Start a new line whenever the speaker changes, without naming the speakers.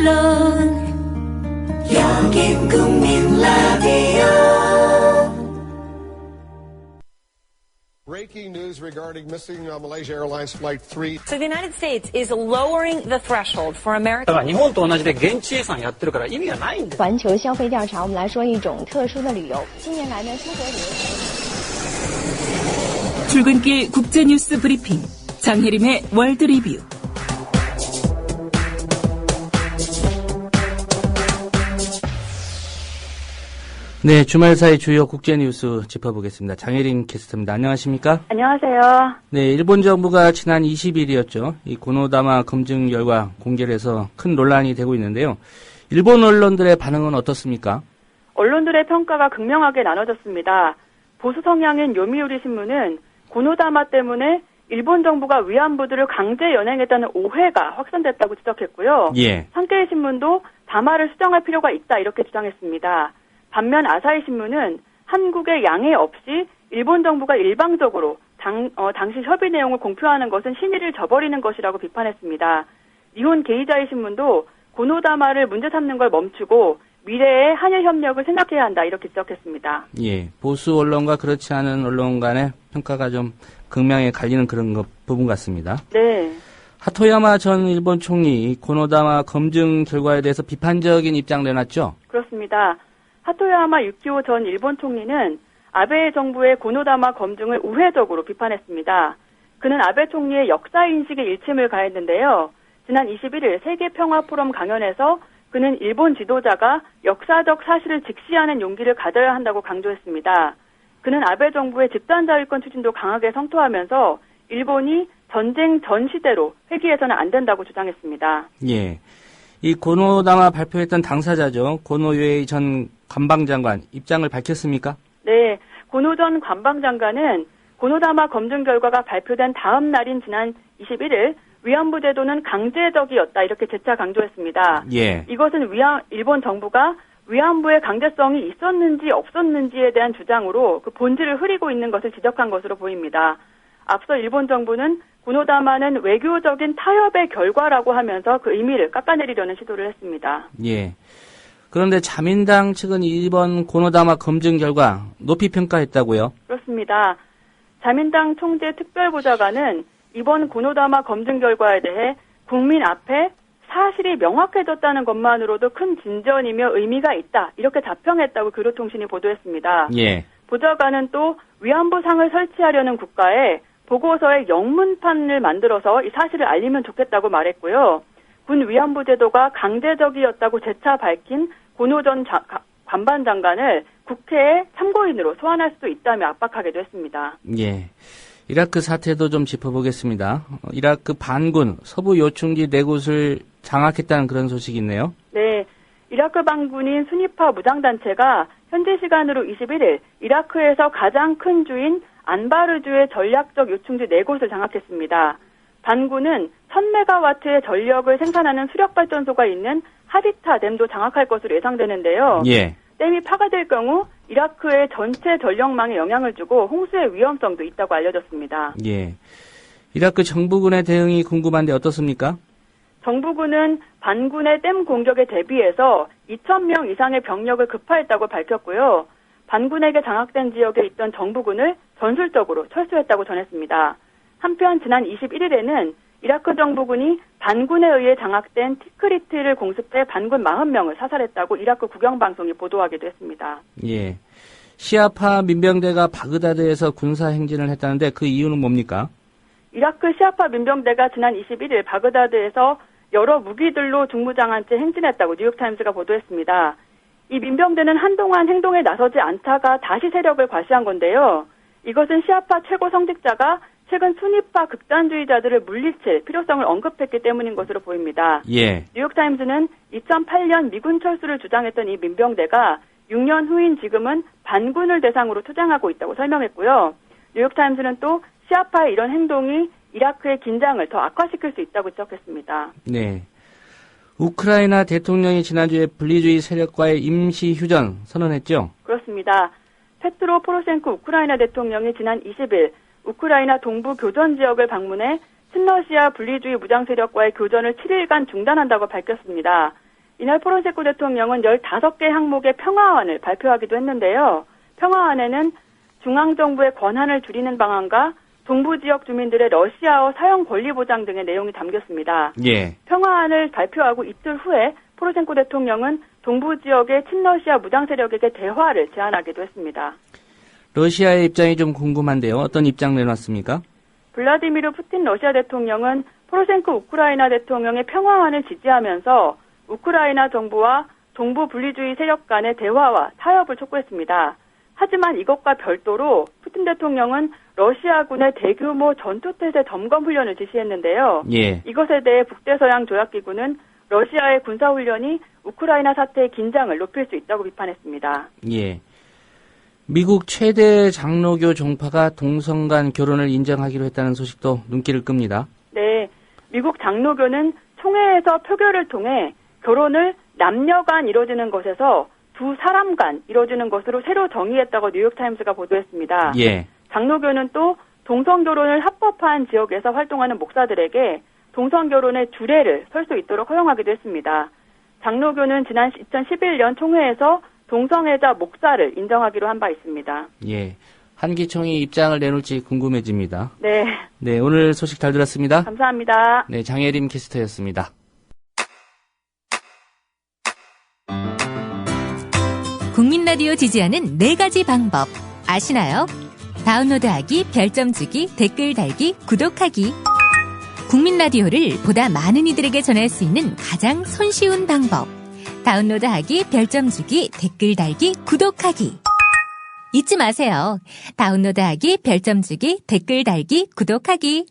물론 여긴 국민 라디오.
Breaking news regarding missing Malaysia Airlines Flight 3.
So the United States is lowering the threshold for American.
だから日本と同じで現地予算やってるから意味がないんです。
环球消费调查，我们来说一种特殊的旅游。近年来呢，出国旅游。
출근길 국제뉴스 브리핑 장혜림의 월드 리뷰.
네, 주말 사이 주요 국제뉴스 짚어보겠습니다. 장혜림 캐스터입니다. 안녕하십니까?
안녕하세요.
네, 일본 정부가 지난 20일이었죠. 이 고노다마 검증 결과 공개를 해서 큰 논란이 되고 있는데요. 일본 언론들의 반응은 어떻습니까?
언론들의 평가가 극명하게 나눠졌습니다. 보수 성향인 요미우리 신문은 고노다마 때문에 일본 정부가 위안부들을 강제 연행했다는 오해가 확산됐다고 지적했고요.
예.
산케이 신문도 다마를 수정할 필요가 있다 이렇게 주장했습니다. 반면 아사히 신문은 한국의 양해 없이 일본 정부가 일방적으로 당시 협의 내용을 공표하는 것은 신의를 저버리는 것이라고 비판했습니다. 니혼 게이자이 신문도 고노다마를 문제 삼는 걸 멈추고 미래의 한일 협력을 생각해야 한다 이렇게 지적했습니다.
예, 보수 언론과 그렇지 않은 언론 간의 평가가 좀 극명하게 갈리는 그런 부분 같습니다.
네.
하토야마 전 일본 총리 고노다마 검증 결과에 대해서 비판적인 입장 내놨죠?
그렇습니다. 하토야마 유키오 전 일본 총리는 아베 정부의 고노다마 검증을 우회적으로 비판했습니다. 그는 아베 총리의 역사인식에 일침을 가했는데요. 지난 21일 세계평화포럼 강연에서 그는 일본 지도자가 역사적 사실을 직시하는 용기를 가져야 한다고 강조했습니다. 그는 아베 정부의 집단자위권 추진도 강하게 성토하면서 일본이 전쟁 전 시대로 회귀해서는 안 된다고 주장했습니다.
예. 이 고노다마 발표했던 당사자죠. 고노유에이 전 관방장관 입장을 밝혔습니까?
네. 고노 전 관방장관은 고노다마 검증 결과가 발표된 다음 날인 지난 21일 위안부 제도는 강제적이었다 이렇게 재차 강조했습니다.
예.
이것은 일본 정부가 위안부의 강제성이 있었는지 없었는지에 대한 주장으로 그 본질을 흐리고 있는 것을 지적한 것으로 보입니다. 앞서 일본 정부는 고노다마는 외교적인 타협의 결과라고 하면서 그 의미를 깎아내리려는 시도를 했습니다.
예. 그런데 자민당 측은 이번 고노다마 검증 결과 높이 평가했다고요?
그렇습니다. 자민당 총재 특별보좌관은 이번 고노다마 검증 결과에 대해 국민 앞에 사실이 명확해졌다는 것만으로도 큰 진전이며 의미가 있다. 이렇게 자평했다고 교류통신이 보도했습니다.
예.
보좌관은 또 위안부상을 설치하려는 국가에 보고서의 영문판을 만들어서 이 사실을 알리면 좋겠다고 말했고요. 군 위안부 제도가 강제적이었다고 재차 밝힌 고노 전 관방장관을 국회에 참고인으로 소환할 수도 있다며 압박하기도 했습니다.
예. 이라크 사태도 좀 짚어보겠습니다. 이라크 반군 서부 요충지 4곳을 장악했다는 그런 소식이 있네요.
네. 이라크 반군인 수니파 무장단체가 현지 시간으로 21일 이라크에서 가장 큰 주인 안바르주의 전략적 요충지 4곳을 장악했습니다. 반군은 1000메가와트의 전력을 생산하는 수력발전소가 있는 하디타 댐도 장악할 것으로 예상되는데요.
예.
댐이 파괴될 경우 이라크의 전체 전력망에 영향을 주고 홍수의 위험성도 있다고 알려졌습니다.
예. 이라크 정부군의 대응이 궁금한데 어떻습니까?
정부군은 반군의 댐 공격에 대비해서 2,000명 이상의 병력을 급파했다고 밝혔고요. 반군에게 장악된 지역에 있던 정부군을 전술적으로 철수했다고 전했습니다. 한편 지난 21일에는 이라크 정부군이 반군에 의해 장악된 티크리트를 공습해 반군 40명을 사살했다고 이라크 국영방송이 보도하기도 했습니다.
예. 시아파 민병대가 바그다드에서 군사 행진을 했다는데 그 이유는 뭡니까?
이라크 시아파 민병대가 지난 21일 바그다드에서 여러 무기들로 중무장한 채 행진했다고 뉴욕타임스가 보도했습니다. 이 민병대는 한동안 행동에 나서지 않다가 다시 세력을 과시한 건데요. 이것은 시아파 최고 성직자가 최근 순위파 극단주의자들을 물리칠 필요성을 언급했기 때문인 것으로 보입니다.
예.
뉴욕타임스는 2008년 미군 철수를 주장했던 이 민병대가 6년 후인 지금은 반군을 대상으로 투쟁하고 있다고 설명했고요. 뉴욕타임스는 또 시아파의 이런 행동이 이라크의 긴장을 더 악화시킬 수 있다고 지적했습니다.
네. 우크라이나 대통령이 지난주에 분리주의 세력과의 임시 휴전 선언했죠?
그렇습니다. 페트로 포로셴코 우크라이나 대통령이 지난 20일 우크라이나 동부 교전 지역을 방문해 친러시아 분리주의 무장 세력과의 교전을 7일간 중단한다고 밝혔습니다. 이날 포로셰코 대통령은 15개 항목의 평화안을 발표하기도 했는데요. 평화안에는 중앙정부의 권한을 줄이는 방안과 동부 지역 주민들의 러시아어 사용 권리 보장 등의 내용이 담겼습니다.
예.
평화안을 발표하고 이틀 후에 포로셴코 대통령은 동부 지역의 친러시아 무장 세력에게 대화를 제안하기도 했습니다.
러시아의 입장이 좀 궁금한데요. 어떤 입장 내놨습니까?
블라디미르 푸틴 러시아 대통령은 포로셴코 우크라이나 대통령의 평화안을 지지하면서 우크라이나 정부와 동부 분리주의 세력 간의 대화와 타협을 촉구했습니다. 하지만 이것과 별도로 푸틴 대통령은 러시아군의 대규모 전투태세 점검 훈련을 지시했는데요.
예.
이것에 대해 북대서양 조약기구는 러시아의 군사훈련이 우크라이나 사태의 긴장을 높일 수 있다고 비판했습니다.
예. 미국 최대 장로교 종파가 동성 간 결혼을 인정하기로 했다는 소식도 눈길을 끕니다.
네. 미국 장로교는 총회에서 표결을 통해 결혼을 남녀 간 이루어지는 것에서 두 사람 간 이루어지는 것으로 새로 정의했다고 뉴욕타임스가 보도했습니다.
예.
장로교는 또 동성결혼을 합법화한 지역에서 활동하는 목사들에게 동성결혼의 주례를 설 수 있도록 허용하기도 했습니다. 장로교는 지난 2011년 총회에서 동성애자 목사를 인정하기로 한 바 있습니다.
예. 한기총이 입장을 내놓을지 궁금해집니다.
네.
네, 오늘 소식 잘 들었습니다.
감사합니다.
네, 장혜림 캐스터였습니다.
국민 라디오 지지하는 4가지 방법 아시나요? 다운로드하기, 별점 주기, 댓글 달기, 구독하기. 국민 라디오를 보다 많은 이들에게 전할 수 있는 가장 손쉬운 방법. 다운로드하기, 별점 주기, 댓글 달기, 구독하기. 잊지 마세요. 다운로드하기, 별점 주기, 댓글 달기, 구독하기.